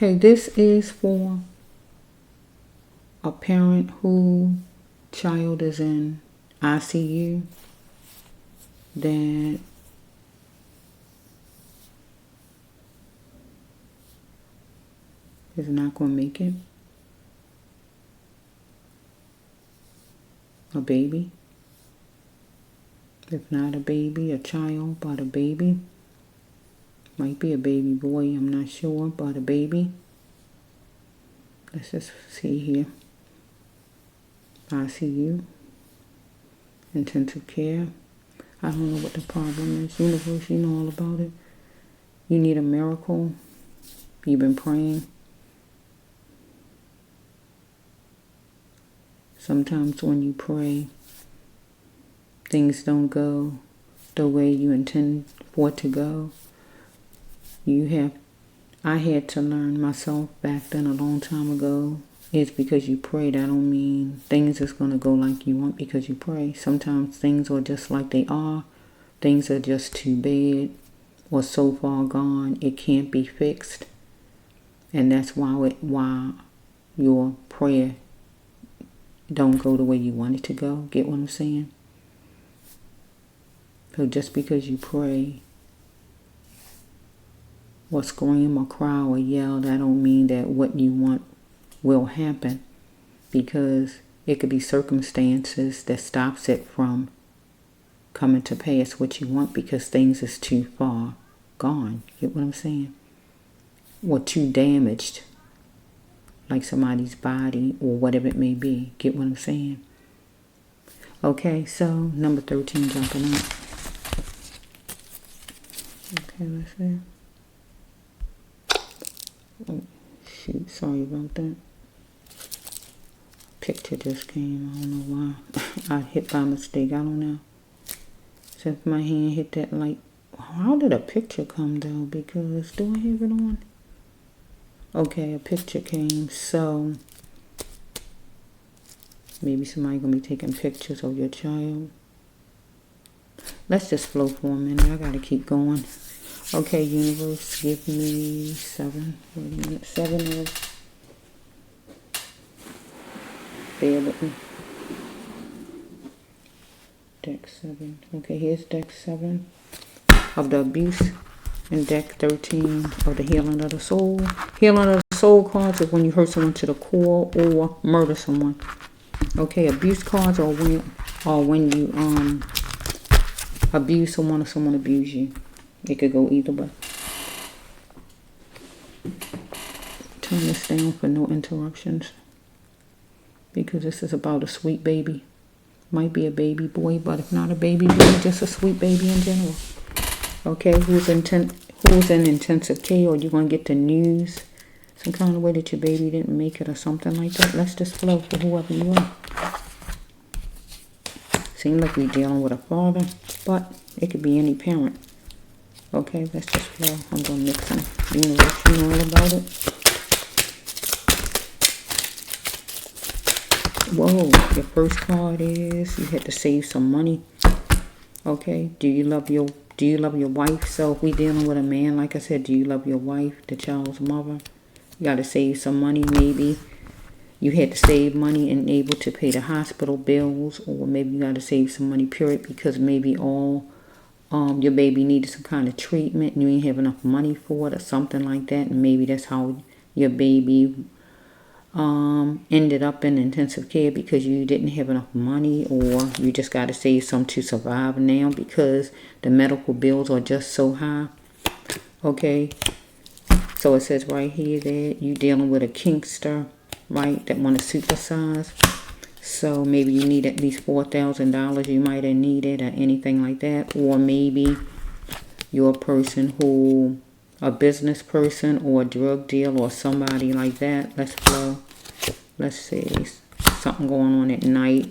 Okay, this is for a parent whose child is in ICU that is not going to make it. A baby. If not a baby, a child, but a baby. Might be a baby boy, I'm not sure, but a baby. Let's just see here. ICU. Intensive care. I don't know what the problem is. Universe, you know all about it. You need a miracle. You've been praying. Sometimes when you pray, things don't go the way you intend for it to go. I had to learn myself back then a long time ago. It's because you prayed. I don't mean things is going to go like you want because you pray. Sometimes things are just like they are. Things are just too bad or so far gone it can't be fixed. And that's why your prayer don't go the way you want it to go. Get what I'm saying? So just because you pray or scream or cry or yell, that don't mean that what you want will happen, because it could be circumstances that stops it from coming to pass what you want because things is too far gone. Get what I'm saying? Or too damaged, like somebody's body or whatever it may be. Get what I'm saying? Okay, so number 13 jumping up. Okay, let's see. Oh, shoot, sorry about that. Picture just came. I don't know why. I hit by mistake. I don't know. So if my hand hit that light. How did a picture come though? Because do I have it on? Okay, a picture came. So maybe somebody gonna be taking pictures of your child. Let's just flow for a minute. I gotta keep going. Okay, universe, give me 7. Wait a minute. 7 of. Bear with me. Deck 7. Okay, here's deck 7 of the abuse, and deck 13 of the healing of the soul. Healing of the soul cards is when you hurt someone to the core or murder someone. Okay, abuse cards are when you abuse someone or someone abuse you. It could go either way. Turn this down for no interruptions, because this is about a sweet baby. Might be a baby boy, but if not a baby boy, just a sweet baby in general. Okay, who's in intensive care, or you're going to get the news some kind of way that your baby didn't make it or something like that. Let's just flow for whoever you are. Seems like we're dealing with a father, but it could be any parent. Okay, let's just flow. I'm going to mix them. Universe, you know all about it. Whoa, your first card is you had to save some money. Okay, do you love your wife? So if we dealing with a man, like I said, do you love your wife, the child's mother? You got to save some money. Maybe you had to save money and able to pay the hospital bills, or maybe you got to save some money, period, because maybe your baby needed some kind of treatment and you ain't have enough money for it or something like that, and maybe that's how your baby ended up in intensive care, because you didn't have enough money, or you just got to save some to survive now because the medical bills are just so high. Okay, so it says right here that you dealing with a kinkster, right, that want to supersize. So maybe you need at least $4,000 you might have needed, or anything like that. Or maybe you're a person who, a business person or a drug dealer or somebody like that. Let's flow. Let's see. Something going on at night.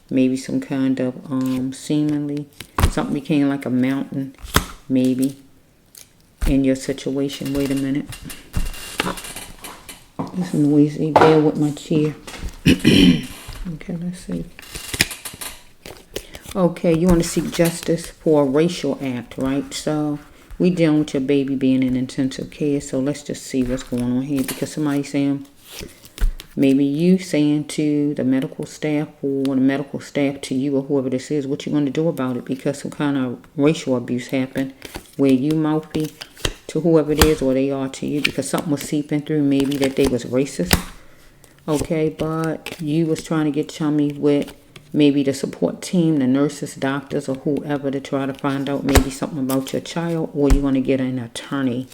Maybe some kind of, seemingly, something became like a mountain, maybe, in your situation. Wait a minute. It's noisy. Bear with my chair. Okay, let's see. Okay, you want to seek justice for a racial act, right? So We dealing with your baby being in intensive care, so let's just see what's going on here. Because somebody's saying, maybe you saying to the medical staff or the medical staff to you or whoever this is, what you going to do about it, because some kind of racial abuse happened where you mouthy to whoever it is or they are to you, because something was seeping through, maybe that they was racist. Okay, but you was trying to get chummy with maybe the support team, the nurses, doctors, or whoever to try to find out maybe something about your child, or you want to get an attorney.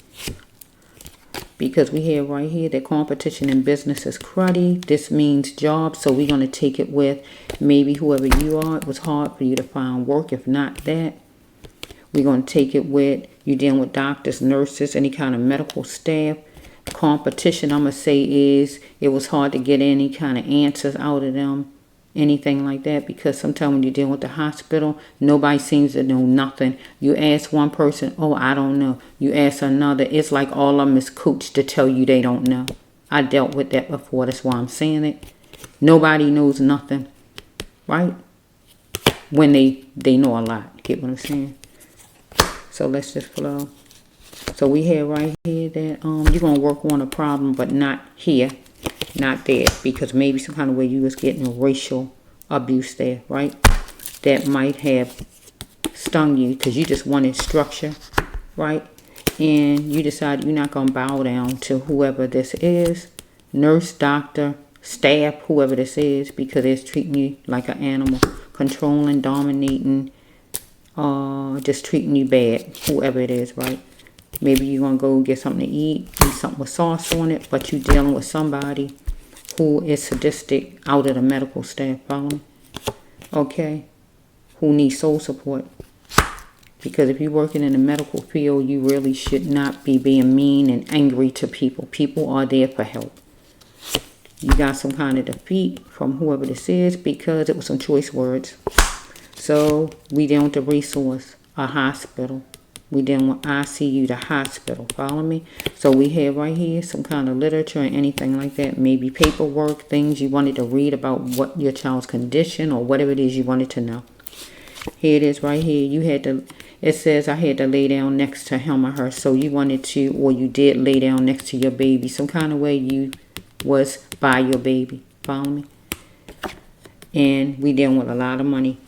Because we have right here that competition in business is cruddy. This means jobs, so we're going to take it with maybe whoever you are. It was hard for you to find work, if not that. We're going to take it with you dealing with doctors, nurses, any kind of medical staff. Competition, I'm going to say, is it was hard to get any kind of answers out of them. Anything like that, because sometimes when you're dealing with the hospital, nobody seems to know nothing. You ask one person, oh, I don't know. You ask another, it's like all of them is coached to tell you they don't know. I dealt with that before, that's why I'm saying it. Nobody knows nothing, right? When they know a lot, get what I'm saying? So let's just flow. So we have right here that you're going to work on a problem, but not here. Not there, because maybe some kind of way you was getting racial abuse there, right? That might have stung you because you just wanted structure, right? And you decided you're not going to bow down to whoever this is, nurse, doctor, staff, whoever this is, because it's treating you like an animal, controlling, dominating, just treating you bad, whoever it is, right? Maybe you're going to go get something to eat something with sauce on it, but you're dealing with somebody who is sadistic out of the medical staff, follow me? Okay? Who needs soul support. Because if you're working in the medical field, you really should not be being mean and angry to people. People are there for help. You got some kind of defeat from whoever this is because it was some choice words. So we dealing with the resource, a hospital. We dealing with ICU, the hospital. Follow me? So we have right here some kind of literature or anything like that. Maybe paperwork, things you wanted to read about what your child's condition or whatever it is you wanted to know. Here it is right here. You had to, it says I had to lay down next to him or her. So you wanted to, or you did lay down next to your baby. Some kind of way you was by your baby. Follow me? And we dealing with a lot of money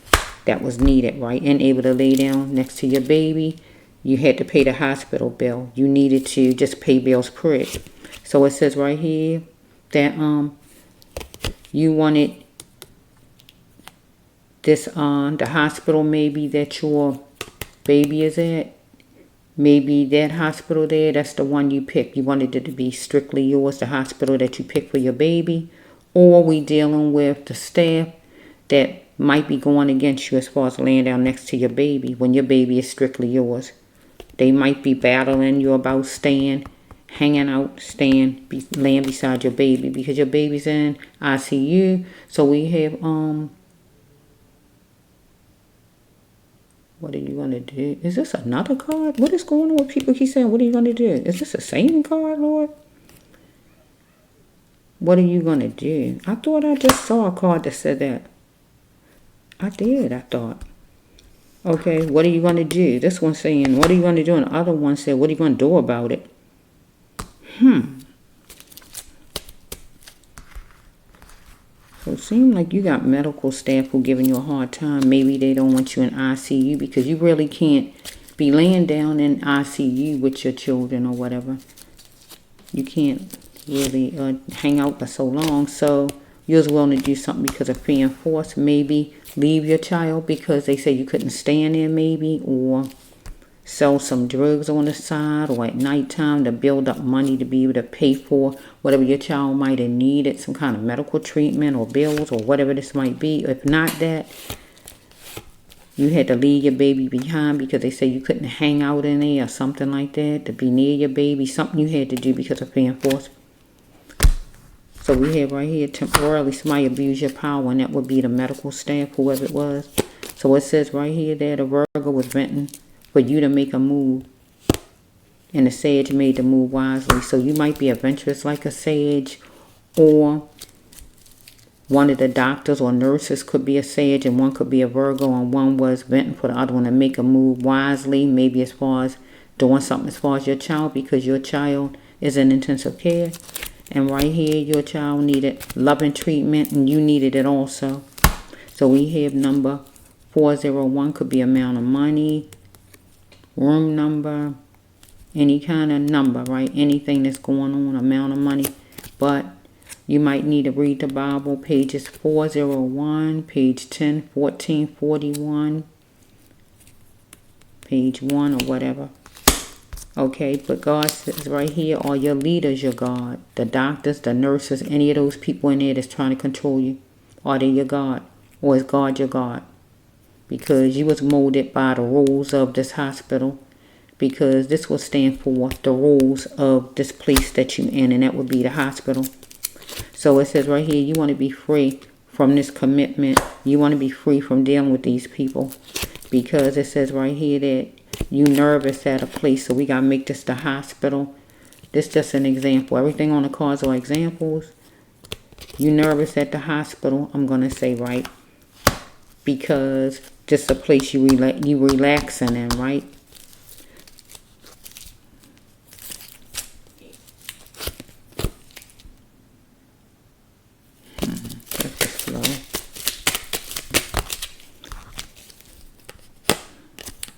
that was needed, right? And able to lay down next to your baby. You had to pay the hospital bill. You needed to just pay bills, period. So it says right here that you wanted this the hospital maybe that your baby is at. Maybe that hospital there, that's the one you picked. You wanted it to be strictly yours, the hospital that you picked for your baby. Or we dealing with the staff that might be going against you as far as laying down next to your baby when your baby is strictly yours. They might be battling you about staying, hanging out, laying beside your baby because your baby's in ICU. So we have, what are you going to do? Is this another card? What is going on with people keep saying, what are you going to do? Is this the same card, Lord? What are you going to do? I thought I just saw a card that said that. I did, I thought. Okay, what are you going to do? This one's saying, what are you going to do? And the other one said, what are you going to do about it? So it seems like you got medical staff who giving you a hard time. Maybe they don't want you in ICU because you really can't be laying down in ICU with your children or whatever. You can't really hang out for so long. So you was willing to do something because of fear and force. Maybe leave your child because they say you couldn't stand there maybe. Or sell some drugs on the side or at nighttime to build up money to be able to pay for whatever your child might have needed. Some kind of medical treatment or bills or whatever this might be. If not that, you had to leave your baby behind because they say you couldn't hang out in there or something like that. To be near your baby. Something you had to do because of fear and force. So we have right here, temporarily somebody abuse your power, and that would be the medical staff, whoever it was. So it says right here that a Virgo was venting for you to make a move. And the Sage made the move wisely. So you might be adventurous like a Sage, or one of the doctors or nurses could be a Sage and one could be a Virgo, and one was venting for the other one to make a move wisely, maybe as far as doing something as far as your child, because your child is in intensive care. And right here, your child needed loving treatment, and you needed it also. So we have number 401, could be amount of money, room number, any kind of number, right? Anything that's going on, amount of money. But you might need to read the Bible, pages 401, page 10, 14, 41, page 1 or whatever. Okay, but God says right here, all your leaders, your God. The doctors, the nurses, any of those people in there that's trying to control you. Are they your God? Or is God your God? Because you was molded by the rules of this hospital. Because this will stand for the rules of this place that you're in, and that would be the hospital. So it says right here, you want to be free from this commitment. You want to be free from dealing with these people. Because it says right here that you nervous at a place. So we got to make this the hospital. This just an example. Everything on the cards are examples. You nervous at the hospital, I'm going to say, right? Because just a place you relaxing in, right?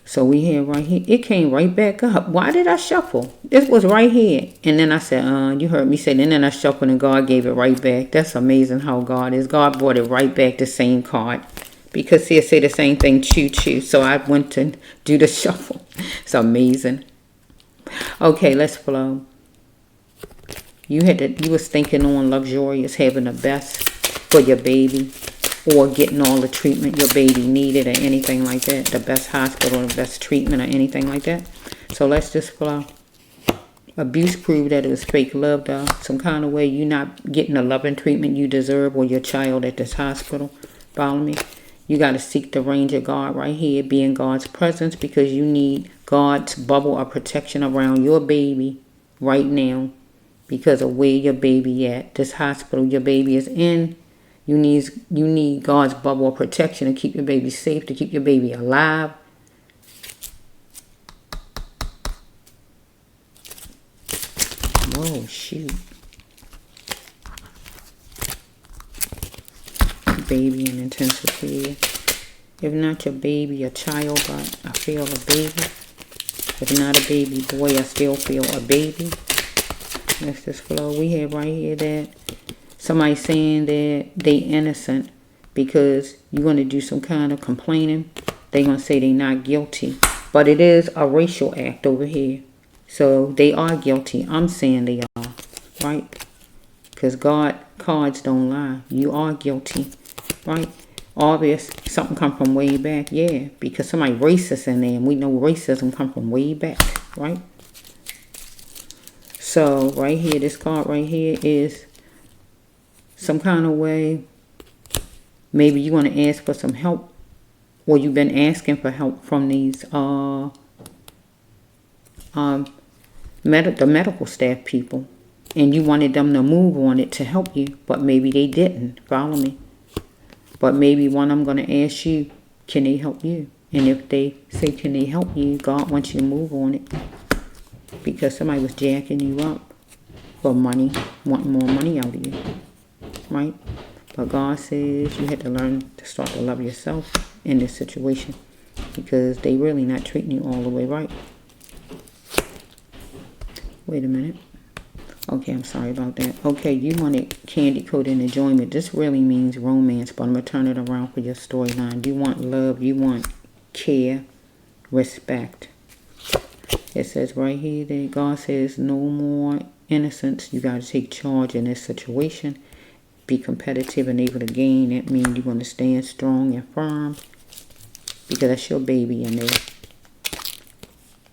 So we have right here. It came right back up. Why did I shuffle? This was right here. And then I said, you heard me say, and then I shuffled and God gave it right back. That's amazing how God is. God brought it right back, the same card. Because he'll say the same thing, choo choo. So I went to do the shuffle. It's amazing. Okay, let's flow. You was thinking on luxurious, having the best for your baby. Or getting all the treatment your baby needed or anything like that. The best hospital, the best treatment or anything like that. So let's just flow. Abuse proved that it was fake love, though. Some kind of way you're not getting the loving treatment you deserve, or your child at this hospital. Follow me? You got to seek the range of God right here. Be in God's presence, because you need God's bubble of protection around your baby right now. Because of where your baby at. This hospital your baby is in. You need God's bubble of protection to keep your baby safe, to keep your baby alive. Whoa, shoot. Baby in intensive care. If not your baby, a child, but I feel a baby. If not a baby boy, I still feel a baby. Let's just flow. We have right here that somebody saying that they innocent because you're going to do some kind of complaining. They're going to say they're not guilty. But it is a racial act over here. So they are guilty. I'm saying they are. Right? Because God cards don't lie. You are guilty. Right? Obvious. Something come from way back. Yeah. Because somebody racist in there. And we know racism come from way back. Right? So right here, this card right here is some kind of way, maybe you want to ask for some help, or you've been asking for help from these the medical staff people, and you wanted them to move on it to help you, but maybe they didn't. Follow me? But maybe one I'm going to ask you, can they help you? And if they say, can they help you, God wants you to move on it, because somebody was jacking you up for money, wanting more money out of you. Right? But God says you had to learn to start to love yourself in this situation, because they really not treating you all the way right. Wait a minute. Okay, I'm sorry about that. Okay, you wanted candy coated enjoyment. This really means romance, but I'm going to turn it around for your storyline. You want love. You want care, respect. It says right here that God says no more innocence. You got to take charge in this situation. Be competitive and able to gain. That means you want to stand strong and firm, because that's your baby in there.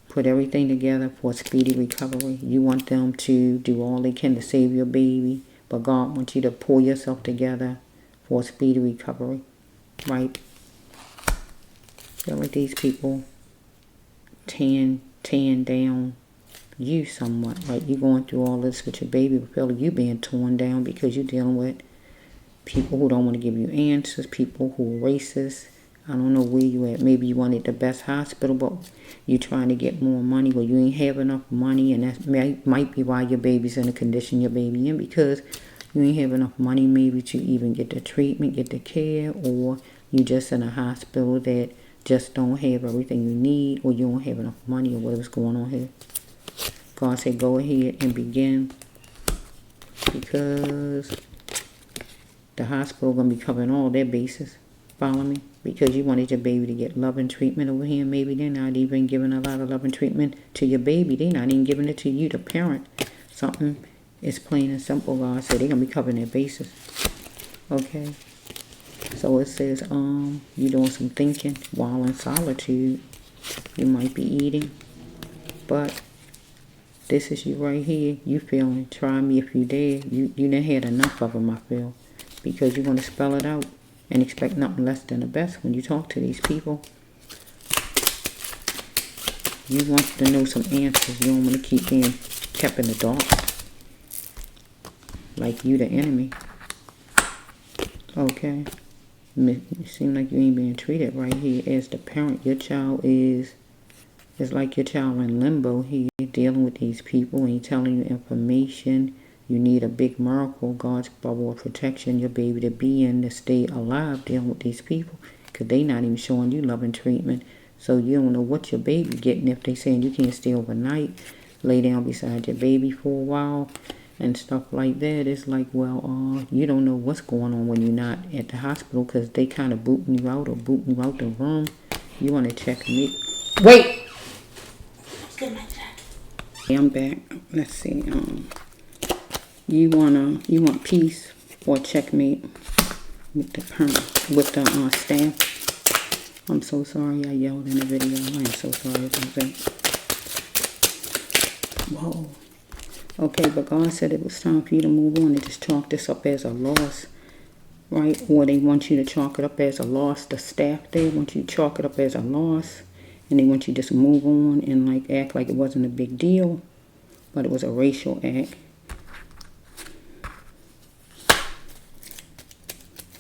Put everything together for a speedy recovery. You want them to do all they can to save your baby, but God wants you to pull yourself together for a speedy recovery. Right? Feel like these people tearing down you somewhat. Like you're going through all this with your baby, but feel like you being torn down because you're dealing with people who don't want to give you answers, people who are racist, I don't know where you at. Maybe you wanted the best hospital, but you trying to get more money. Well, you ain't have enough money, and that might be why your baby's in the condition your baby in, because you ain't have enough money maybe to even get the treatment, get the care, or you just in a hospital that just don't have everything you need, or you don't have enough money, or whatever's going on here. God said go ahead and begin, because the hospital going to be covering all their bases. Follow me? Because you wanted your baby to get love and treatment over here. Maybe they're not even giving a lot of love and treatment to your baby. They're not even giving it to you, the parent. Something is plain and simple. God said they're going to be covering their bases. Okay? So it says, you're doing some thinking while in solitude. You might be eating. But this is you right here. You feeling, try me if you dare. You done had enough of them, I feel. Because you're going to spell it out and expect nothing less than the best when you talk to these people. You want to know some answers. You don't want to keep being kept in the dark. Like you the enemy. Okay? It seems like you ain't being treated right here as the parent. Your child is like your child in limbo here, dealing with these people, and telling you information. You need a big miracle, God's bubble of protection, your baby to be in, to stay alive dealing with these people. Because they not even showing you love and treatment. So you don't know what your baby getting if they saying you can't stay overnight. Lay down beside your baby for a while and stuff like that. It's like, well, you don't know what's going on when you're not at the hospital, because they kind of booting you out or booting you out the room. You want to check me. Wait! I'm back. Let's see. You want peace or checkmate with the staff. I'm so sorry I yelled in the video. I am so sorry about that. Whoa. Okay, but God said it was time for you to move on and just chalk this up as a loss, right? Or they want you to chalk it up as a loss. The staff, they want you to chalk it up as a loss, and they want you to just move on and like act like it wasn't a big deal, but it was a racial act.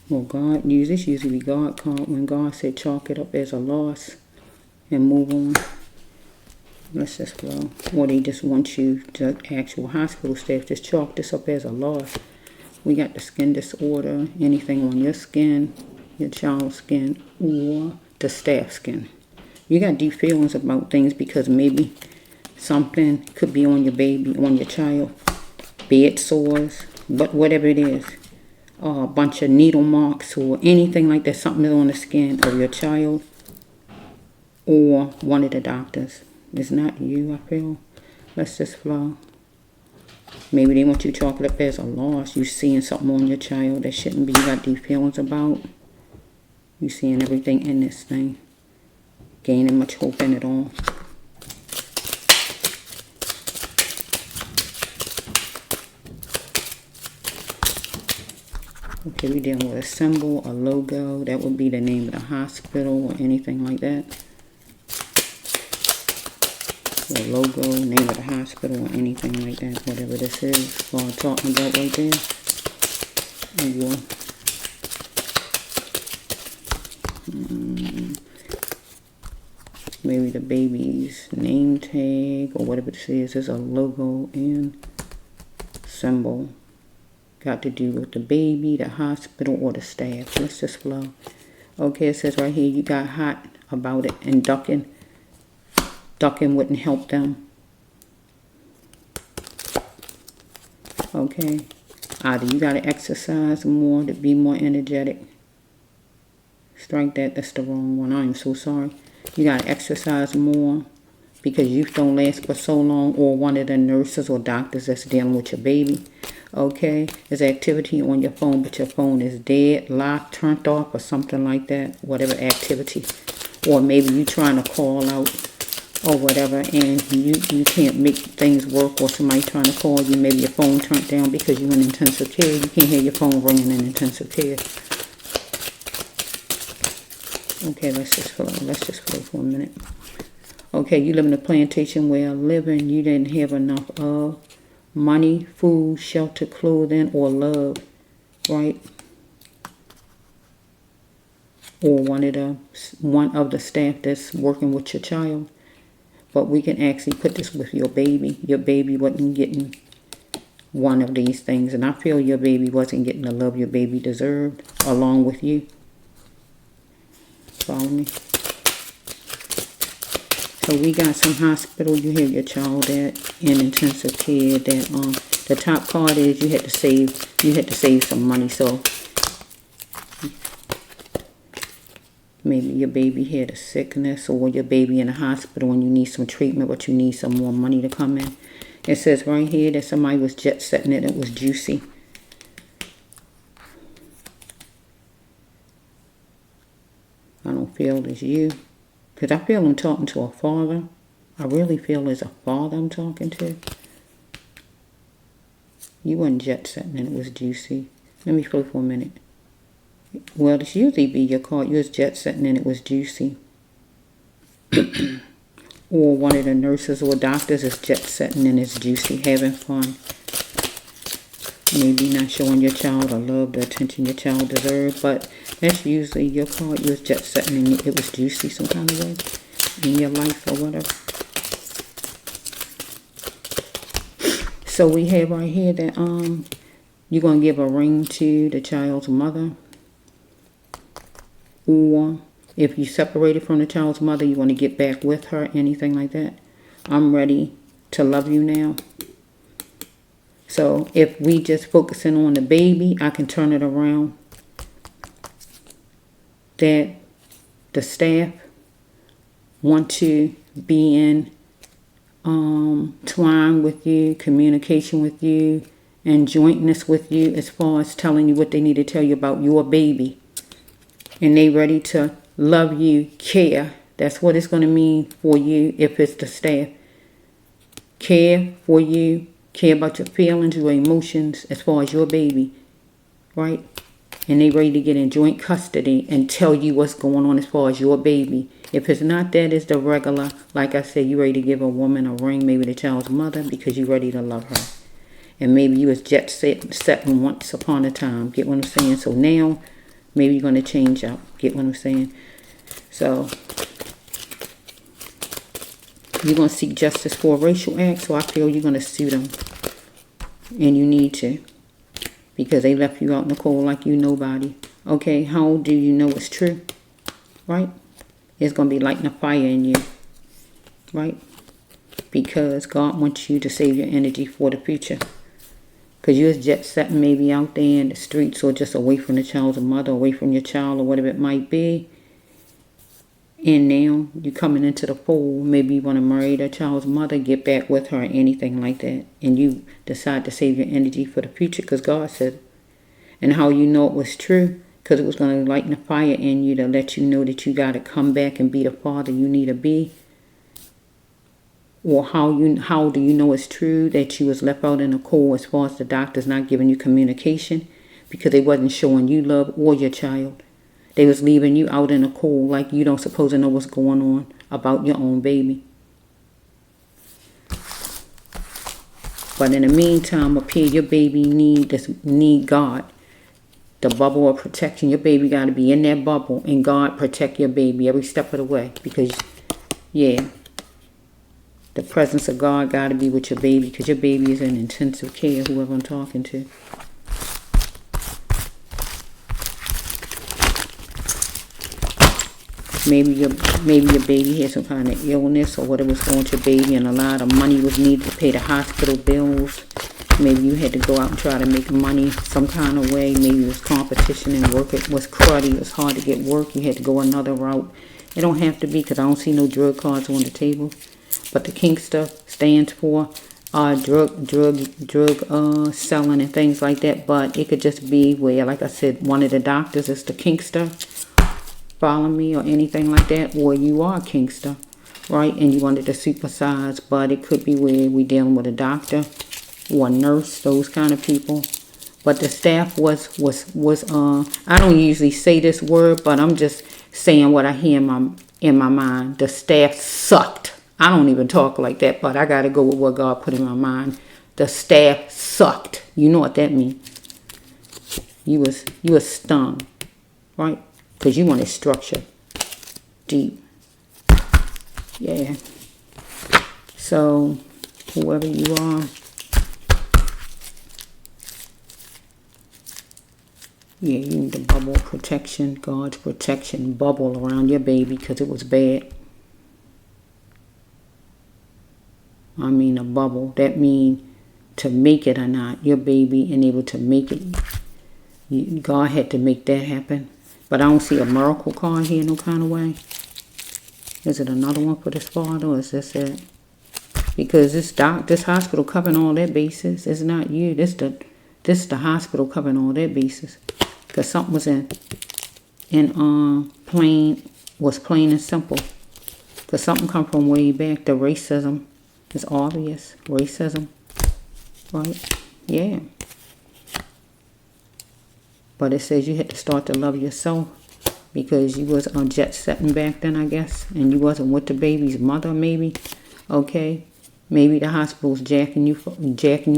Well, God usually God called when God said chalk it up as a loss and move on. Let's just flow. Or they just want you to actual hospital staff just chalk this up as a loss. We got the skin disorder, anything on your skin, your child's skin, or the staff skin. You got deep feelings about things because maybe something could be on your baby, on your child, bed sores, but whatever it is. A bunch of needle marks or anything like that, something on the skin of your child or one of the doctors. It's not you, I feel. Let's just flow. Maybe they want you to chalk it up as a loss. You seeing something on your child that shouldn't be. You got these feelings about. You seeing everything in this thing. Gaining much hope in it all. Okay, we're dealing with a symbol, a logo. That would be the name of the hospital or anything like that. Or logo, name of the hospital or anything like that. Whatever this is. What I'm talking about right there. Or, maybe the baby's name tag or whatever this is. There's a logo and symbol. Got to do with the baby, the hospital, or the staff. Let's just flow. Okay, it says right here, you got hot about it and ducking. Ducking wouldn't help them. Okay. Either you got to exercise more to be more energetic. Strike that. That's the wrong one. I'm so sorry. You got to exercise more because youth don't last for so long, or one of the nurses or doctors that's dealing with your baby. Okay, there's activity on your phone, but your phone is dead, locked, turned off, or something like that. Whatever activity. Or maybe you trying to call out or whatever, and you can't make things work, or somebody trying to call you. Maybe your phone turned down because you're in intensive care. You can't hear your phone ringing in intensive care. Okay, let's just flow for a minute. Okay, you live in a plantation where living you didn't have enough of. Money, food, shelter, clothing, or love, right? or one of the staff that's working with your child. But we can actually put this with your baby. Your baby wasn't getting one of these things, and I feel your baby wasn't getting the love your baby deserved along with you. Follow me? So we got some hospital you have your child at in intensive care. That the top card is you had to save some money. So maybe your baby had a sickness, or your baby in a hospital and you need some treatment, but you need some more money to come in. It says right here that somebody was jet setting it. It was juicy. I don't feel it's you. Because I feel I'm talking to a father. I really feel it's a father I'm talking to. You weren't jet setting and it was juicy. Let me flow for a minute. Well, this usually be your card. You was jet setting and it was juicy. Or one of the nurses or doctors is jet setting and it's juicy, having fun. Maybe not showing your child the love, the attention your child deserves, but that's usually your card. You was jet setting and it was juicy some kind of way in your life or whatever. So we have right here that you're going to give a ring to the child's mother. Or if you separated from the child's mother, you want to get back with her, anything like that. I'm ready to love you now. So if we just focusing on the baby, I can turn it around. That the staff want to be in twine with you, communication with you, and jointness with you as far as telling you what they need to tell you about your baby. And they ready to love you, care. That's what it's going to mean for you if it's the staff. Care for you. Care about your feelings, your emotions as far as your baby, right? And they ready to get in joint custody and tell you what's going on as far as your baby. If it's not that, it's the regular. Like I said, you ready to give a woman a ring, maybe the child's mother, because you ready to love her. And maybe you was jet setting once upon a time. Get what I'm saying? So now, maybe you're going to change up. Get what I'm saying? So you're going to seek justice for a racial act, so I feel you're going to sue them. And you need to. Because they left you out in the cold like you nobody. Okay, how do you know it's true? Right? It's going to be lighting a fire in you. Right? Because God wants you to save your energy for the future. Because you're jet setting maybe out there in the streets or just away from the child's mother, away from your child or whatever it might be. And now you're coming into the fold. Maybe you want to marry the child's mother, get back with her, or anything like that. And you decide to save your energy for the future because God said it. And how you know it was true? Because it was going to lighten a fire in you to let you know that you got to come back and be the father you need to be. Or how do you know it's true that you was left out in the cold as far as the doctors not giving you communication? Because they wasn't showing you love or your child. They was leaving you out in the cold like you don't supposed to know what's going on about your own baby. But in the meantime, up here, your baby need God. The bubble of protection. Your baby got to be in that bubble and God protect your baby every step of the way. Because, yeah, the presence of God got to be with your baby because your baby is in intensive care, whoever I'm talking to. Maybe your baby had some kind of illness or whatever was going with your baby, and a lot of money was needed to pay the hospital bills. Maybe you had to go out and try to make money some kind of way. Maybe it was competition and work. It was cruddy. It was hard to get work. You had to go another route. It don't have to be because I don't see no drug cards on the table. But the kink stuff stands for drug selling and things like that. But it could just be where, like I said, one of the doctors is the kink stuff. Follow me, or anything like that, or you are a kinkster, right? And you wanted to supersize, but it could be where we dealing with a doctor or a nurse, those kind of people. But the staff was I don't usually say this word, but I'm just saying what I hear in my mind. The staff sucked. I don't even talk like that, but I gotta go with what God put in my mind. The staff sucked. You know what that means? You was stung, right? Because you wanted structure. Deep. Yeah. So, whoever you are, yeah, you need the bubble protection, God's protection bubble around your baby because it was bad. I mean a bubble. That means to make it or not, your baby and able to make it. God had to make that happen. But I don't see a miracle card here no kind of way. Is it another one for this father or is this it? Because this hospital covering all their bases. It's not you. This the hospital covering all their bases. Because something was plain and simple. Because something come from way back. The racism is obvious. Racism. Right? Yeah. But it says you had to start to love yourself. Because you was on jet setting back then, I guess. And you wasn't with the baby's mother, maybe. Okay. Maybe the hospital's jacking you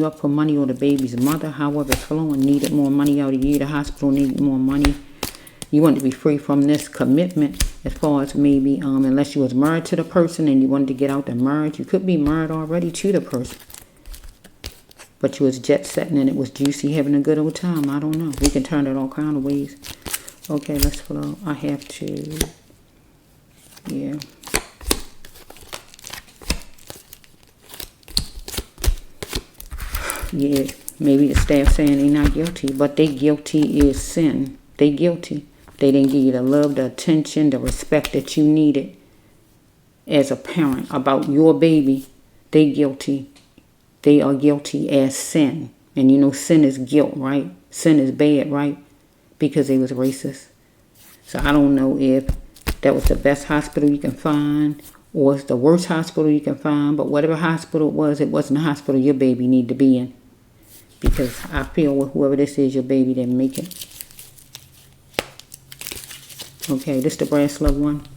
up for money, or the baby's mother, however it's flowing, needed more money out of you. The hospital needed more money. You wanted to be free from this commitment as far as maybe, unless you was married to the person and you wanted to get out the marriage. You could be married already to the person. But you was jet setting and it was juicy, having a good old time. I don't know. We can turn it all kind of ways. Okay, let's flow. I have to, yeah. Yeah, maybe the staff saying they're not guilty, but they guilty is sin. They guilty. They didn't give you the love, the attention, the respect that you needed as a parent about your baby. They guilty. They are guilty as sin. And you know sin is guilt, right? Sin is bad, right? Because they was racist. So I don't know if that was the best hospital you can find or it's the worst hospital you can find. But whatever hospital it wasn't the hospital your baby need to be in. Because I feel with whoever this is, your baby didn't make it. Okay, this the brass love one.